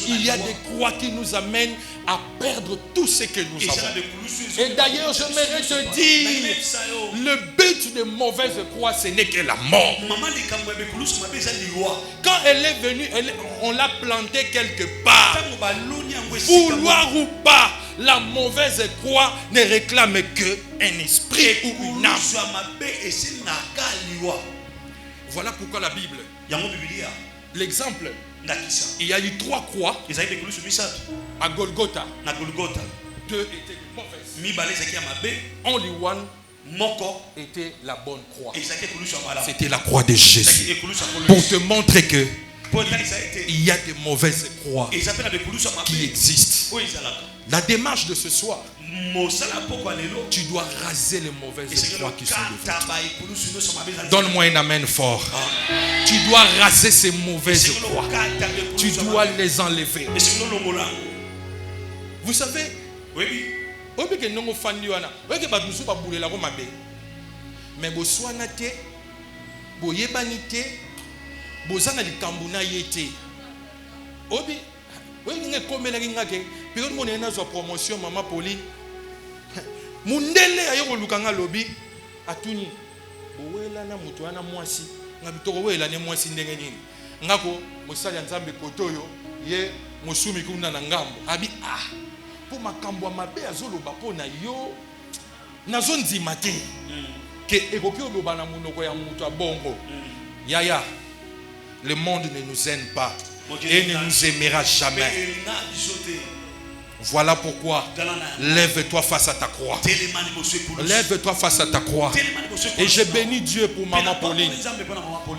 Il y a des croix qui nous amènent à perdre tout ce que nous avons. Et d'ailleurs, j'aimerais te dire, le but des mauvaises croix, ce n'est que la mort. Quand elle est venue, on l'a plantée quelque part. Vouloir ou pas, la mauvaise croix ne réclame qu'un esprit ou une âme. Voilà pourquoi la Bible, l'exemple, il y a eu 3 croix à Golgotha. 2 étaient mauvaises. Only one était la bonne croix. C'était la croix de Jésus. Pour te montrer que il y a des mauvaises croix qui existent. La démarche de ce soir, tu dois raser les mauvaises croix qui sont devant toi. Donne-moi un amen fort. Tu dois raser ces mauvaises croix. Tu dois les enlever. Vous savez, mais bozana likambo na yete obi we komela ngake piko mona na zo promotion mama Poli mundele ayo kolukanga lobi atuni bowela na mutu ana mwasi ngabitoko wela ne mwasi ndenge nini ngako mosali nzambe kotoyo ye musumi kuna na ngambo abi po makambo mabe azoloba pona yo nazo nzima te ke ekoki oloba na munoko ya mutu abongo yaya. Le monde ne nous aime pas et ne nous aimera jamais. Voilà pourquoi lève-toi face à ta croix. Lève-toi face à ta croix. Et je bénis Dieu pour maman Pauline.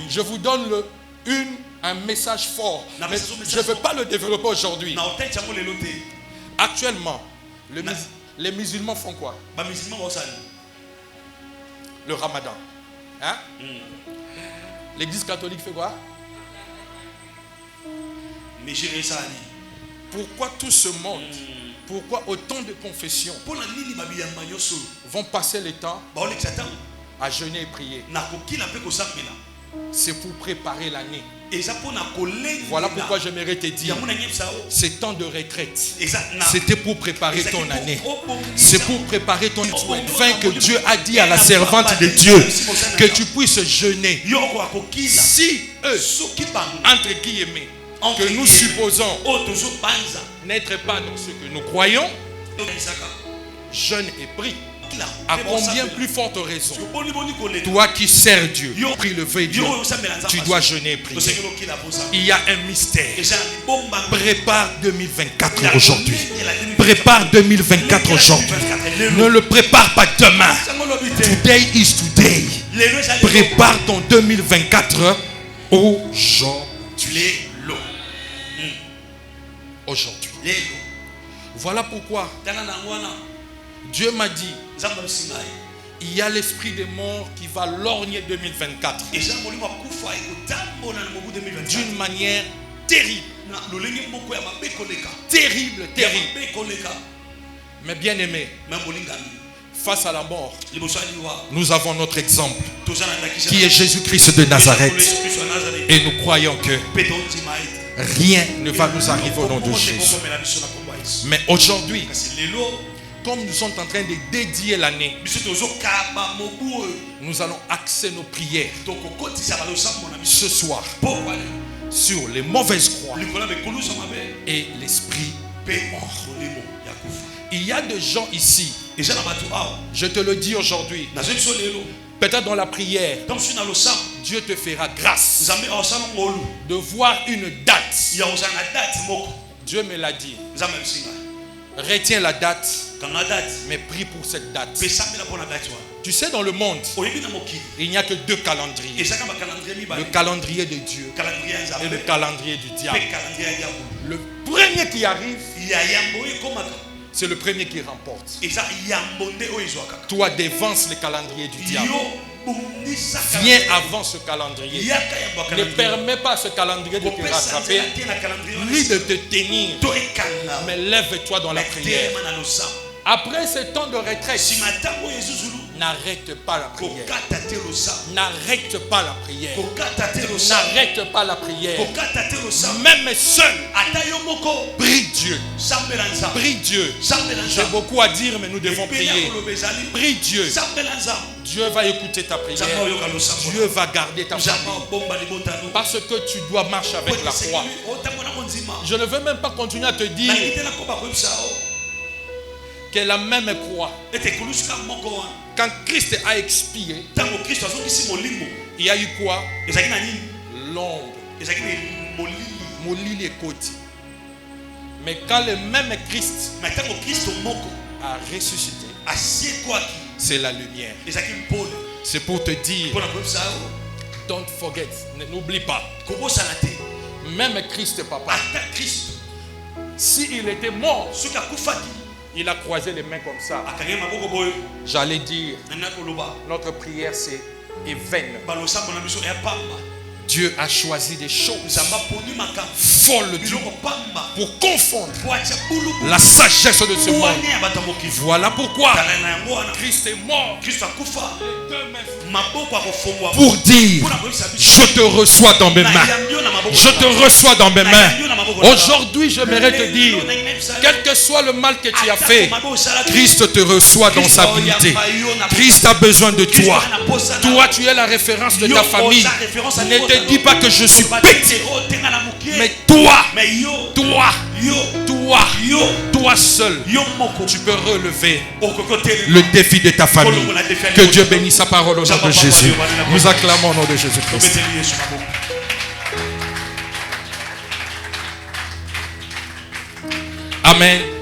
Je vous donne un message fort. Mais je ne veux pas le développer aujourd'hui. Actuellement, les musulmans font quoi? Le ramadan. Hein? L'église catholique fait quoi? Pourquoi tout ce monde, pourquoi autant de confessions vont passer le temps à jeûner et prier? C'est pour préparer l'année. Voilà pourquoi j'aimerais te dire, ces temps de retraite, c'était pour préparer ton année. C'est pour préparer ton fin que Dieu a dit à la servante de Dieu que tu puisses jeûner. Si eux, entre guillemets, que nous supposons n'être pas dans ce que nous croyons, jeûne et prie. À combien plus forte raison, toi qui sers Dieu, prie le vrai Dieu, tu dois jeûner et prier. Il y a un mystère. Prépare 2024 aujourd'hui. Prépare 2024 aujourd'hui. Ne le prépare pas demain. Today is today. Prépare ton 2024 aujourd'hui. Aujourd'hui. Voilà pourquoi Dieu m'a dit, il y a l'esprit des morts qui va lorgner 2024 d'une manière terrible. Terrible, terrible. Mais bien aimé, face à la mort, nous avons notre exemple qui est Jésus-Christ de Nazareth. Et nous croyons que rien ne va nous arriver au nom de Jésus. Mais aujourd'hui, comme nous sommes en train de dédier l'année, nous allons axer nos prières ce soir sur les mauvaises croix et l'esprit mort. Il y a des gens ici, je te le dis aujourd'hui, peut-être dans la prière, Dieu te fera grâce de voir une date. Dieu me l'a dit. Retiens la date, mais prie pour cette date. Tu sais, dans le monde, il n'y a que 2 calendriers. Le calendrier de Dieu et le calendrier du diable. Le premier qui arrive, c'est le premier qui remporte. Toi, dévance le calendrier du diable. Viens avant ce calendrier. Ne permets pas à ce calendrier de te rattraper, ni de te tenir. Mais lève-toi dans la prière. Après ce temps de retraite, N'arrête pas la prière. N'arrête pas la prière. N'arrête pas la prière. Même seul. Prie Dieu. Prie Dieu. J'ai beaucoup à dire, mais nous devons prier. Prie Dieu. Dieu va écouter ta prière. Dieu va garder ta famille. Parce que tu dois marcher avec la croix. Je ne veux même pas continuer à te dire que la même croix, quand Christ a expiré, il y a eu quoi? L'ombre. Molili et côté. Mais quand le même Christ a ressuscité, c'est la lumière. C'est pour te dire, don't forget, n'oublie pas. Même Christ, papa, s'il était mort, il a croisé les mains comme ça. J'allais dire, notre prière c'est vaine. Dieu a choisi des choses folles pour confondre la sagesse de ce monde. Voilà pourquoi Christ est mort pour dire, je te reçois dans mes mains. Je te reçois dans mes mains. Aujourd'hui, j'aimerais te dire, quel que soit le mal que tu as fait, Christ te reçoit dans sa unité. Christ a besoin de toi. Toi, tu es la référence de ta famille. Ne te dis pas que je suis petit. Mais toi seul, tu peux relever le défi de ta famille. Que Dieu bénisse sa parole au nom de Jésus. Nous acclamons au nom de Jésus-Christ. Amen.